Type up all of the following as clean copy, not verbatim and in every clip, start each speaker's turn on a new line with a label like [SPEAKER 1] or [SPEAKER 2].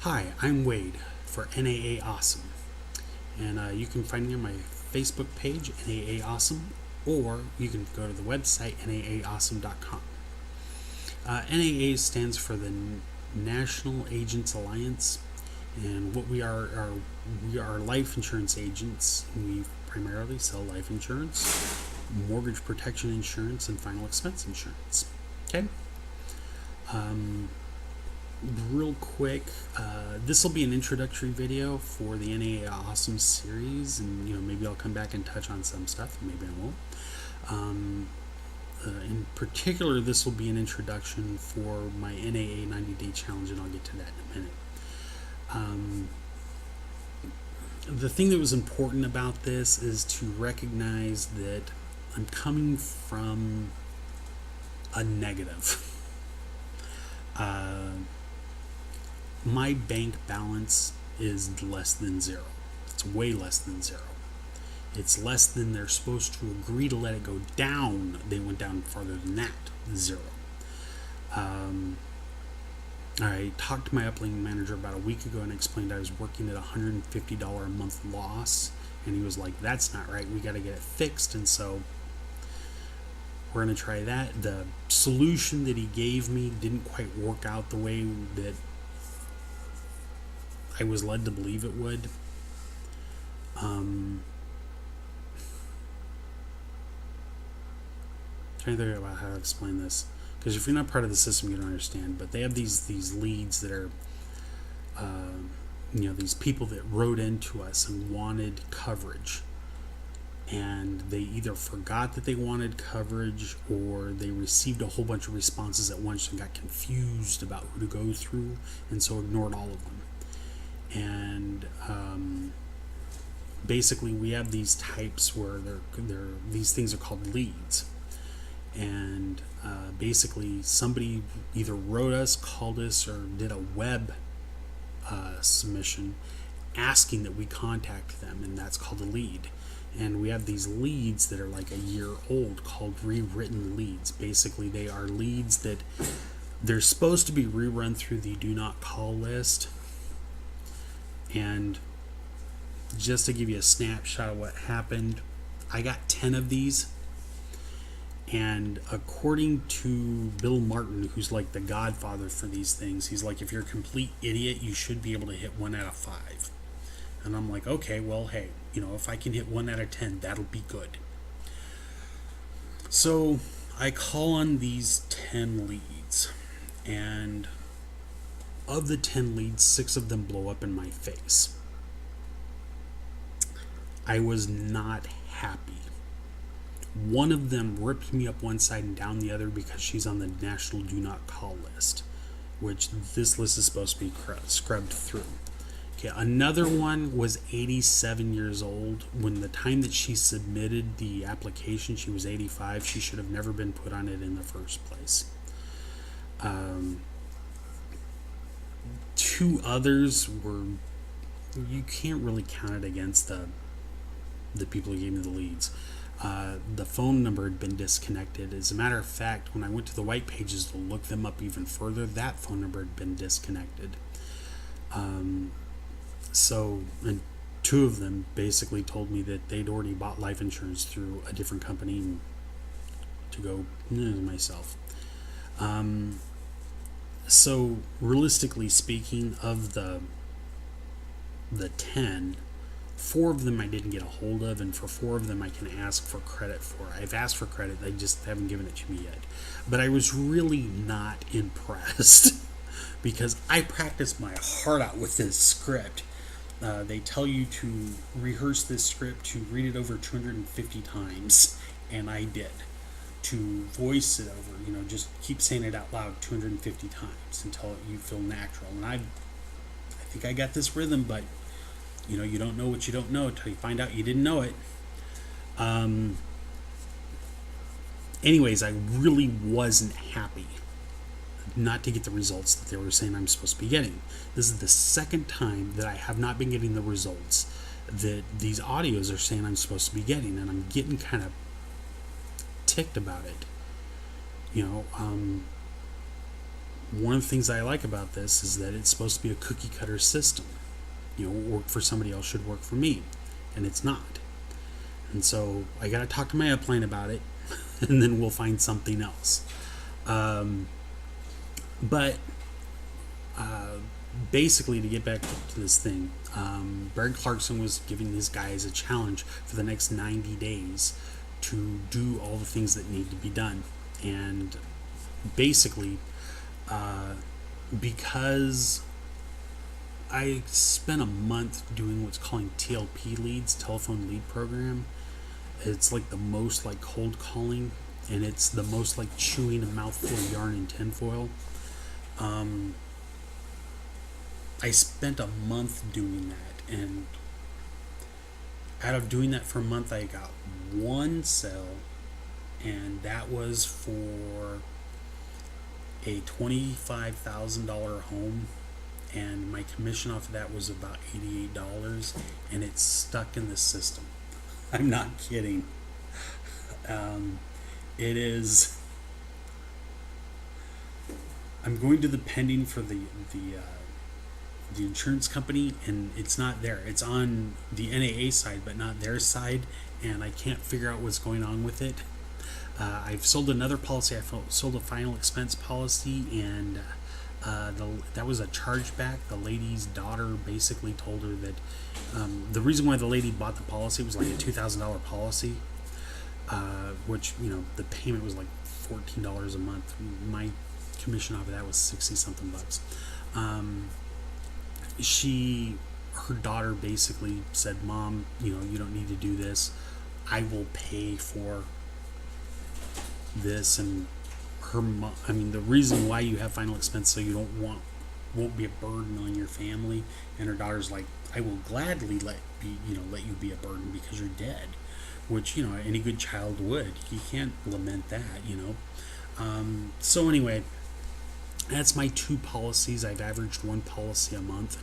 [SPEAKER 1] Hi, I'm Wade for NAA Awesome, and you can find me on my Facebook page, NAA Awesome, or you can go to the website, naaawesome.com. NAA stands for the National Agents Alliance, and what we are life insurance agents. We primarily sell life insurance, mortgage protection insurance, and final expense insurance. Okay? Real quick, this will be an introductory video for the NAA Awesome series, and maybe I'll come back and touch on some stuff, and maybe I won't. In particular, this will be an introduction for my NAA 90-day challenge, and I'll get to that in a minute. The thing that was important about this is to recognize that I'm coming from a negative. My bank balance is less than zero. It's way less than zero. It's less than they're supposed to agree to let it go down. They went down farther than that, zero. I talked to my uplink manager about a week ago and explained I was working at $150 a month loss, and he was like, "That's not right. We got to get it fixed." And so we're going to try that. The solution that he gave me didn't quite work out the way that I was led to believe it would. Trying to think about how to explain this, because if you're not part of the system, you don't understand. But they have these leads that are, these people that wrote into us and wanted coverage, and they either forgot that they wanted coverage, or they received a whole bunch of responses at once and got confused about who to go through, and so ignored all of them. And basically, we have these types where these things are called leads, and basically somebody either wrote us, called us, or did a web submission asking that we contact them, and that's called a lead. And we have these leads that are like a year old called rewritten leads. Basically, they are leads that they're supposed to be rerun through the do not call list. And just to give you a snapshot of what happened, I got 10 of these. And according to Bill Martin, who's like the godfather for these things, he's like, if you're a complete idiot, you should be able to hit 1 out of 5. And I'm like, okay, well, hey, if I can hit 1 out of 10, that'll be good. So I call on these 10 leads, and of the 10 leads, 6 of them blow up in my face. I was not happy. One of them ripped me up one side and down the other because she's on the National Do Not Call list, which this list is supposed to be scrubbed through. Okay, another one was 87 years old. When the time that she submitted the application, she was 85. She should have never been put on it in the first place. 2 others were, you can't really count it against the people who gave me the leads. The phone number had been disconnected. As a matter of fact, when I went to the white pages to look them up even further, that phone number had been disconnected. And 2 of them basically told me that they'd already bought life insurance through a different company to go myself. So realistically speaking, of the 10, 4 of them I didn't get a hold of, and for 4 of them I can ask for credit for. I've asked for credit, they just haven't given it to me yet. But I was really not impressed because I practiced my heart out with this script. They tell you to rehearse this script, to read it over 250 times, and I did. To voice it over, just keep saying it out loud 250 times until you feel natural. And I think I got this rhythm, but you don't know what you don't know until you find out you didn't know it. Anyways, I really wasn't happy not to get the results that they were saying I'm supposed to be getting. This is the second time that I have not been getting the results that these audios are saying I'm supposed to be getting, and I'm getting kind of ticked about it. one of the things I like about this is that it's supposed to be a cookie cutter system. You know, work for somebody else should work for me, and it's not. And so I got to talk to my upline about it, and then we'll find something else. But basically, to get back to this thing, Barry Clarkson was giving these guys a challenge for the next 90 days to do all the things that need to be done. And basically, because I spent a month doing what's called TLP leads, telephone lead program. It's like the most like cold calling, and it's the most like chewing a mouthful of yarn in tinfoil. I spent a month doing that, and out of doing that for a month, I got one sale, and that was for a $25,000 home, and my commission off of that was about $88, and it's stuck in the system. I'm not kidding. It is. I'm going to the pending for the insurance company, and it's not there. It's on the NAA side, but not their side, and I can't figure out what's going on with it. I've sold another policy. I sold a final expense policy, and that was a chargeback. The lady's daughter basically told her that the reason why the lady bought the policy was like a $2,000 policy, which, you know, the payment was like $14 a month. My commission off of that was 60 something bucks. Her daughter basically said, "Mom, you know, you don't need to do this. I will pay for this." And her mom, I mean, the reason why you have final expense so you won't be a burden on your family. And her daughter's like, "I will gladly let you be a burden because you're dead," which, you know, any good child would. You can't lament that, you know. So anyway, that's my 2 policies. I've averaged 1 policy a month.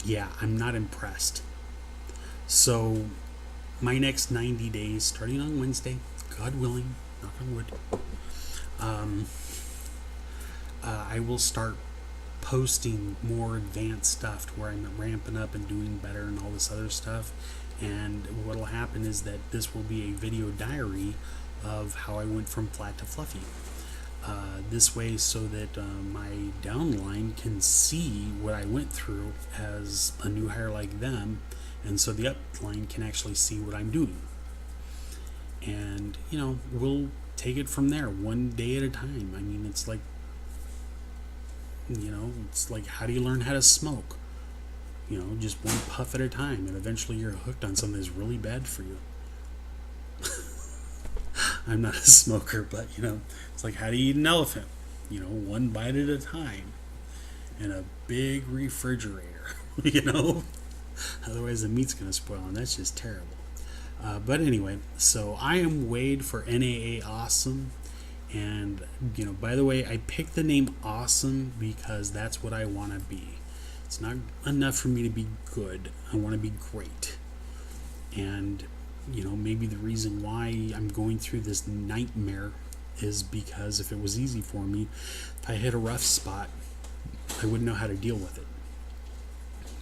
[SPEAKER 1] Yeah, I'm not impressed. So my next 90 days, starting on Wednesday, God willing, knock on wood, I will start posting more advanced stuff to where I'm ramping up and doing better and all this other stuff. And what will happen is that this will be a video diary of how I went from flat to fluffy. This way, so that my downline can see what I went through as a new hire like them, and so the upline can actually see what I'm doing. And, you know, we'll take it from there, one day at a time. I mean, it's like, you know, it's like, how do you learn how to smoke? You know, just one puff at a time, and eventually you're hooked on something that's really bad for you. I'm not a smoker, but, you know, it's like, how do you eat an elephant? You know, one bite at a time in a big refrigerator, you know? Otherwise the meat's going to spoil, and that's just terrible. But anyway, so I am Wade for NAA Awesome. And, you know, by the way, I picked the name Awesome because that's what I want to be. It's not enough for me to be good. I want to be great. And, you know, maybe the reason why I'm going through this nightmare is because if it was easy for me, if I hit a rough spot, I wouldn't know how to deal with it.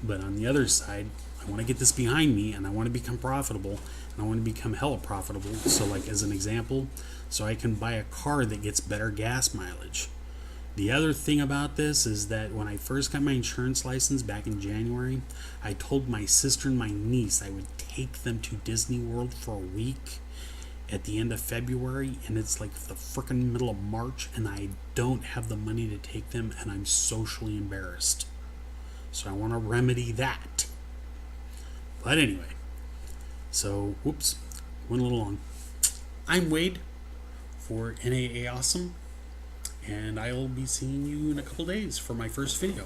[SPEAKER 1] But on the other side, I want to get this behind me, and I want to become profitable, and I want to become hella profitable. So, like, as an example, so I can buy a car that gets better gas mileage. The other thing about this is that when I first got my insurance license back in January, I told my sister and my niece I would take them to Disney World for a week at the end of February, and it's like the frickin' middle of March, and I don't have the money to take them, and I'm socially embarrassed. So I want to remedy that. But anyway, so, whoops, went a little long. I'm Wade for NAA Awesome, and I'll be seeing you in a couple days for my first video.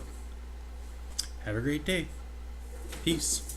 [SPEAKER 1] Have a great day. Peace.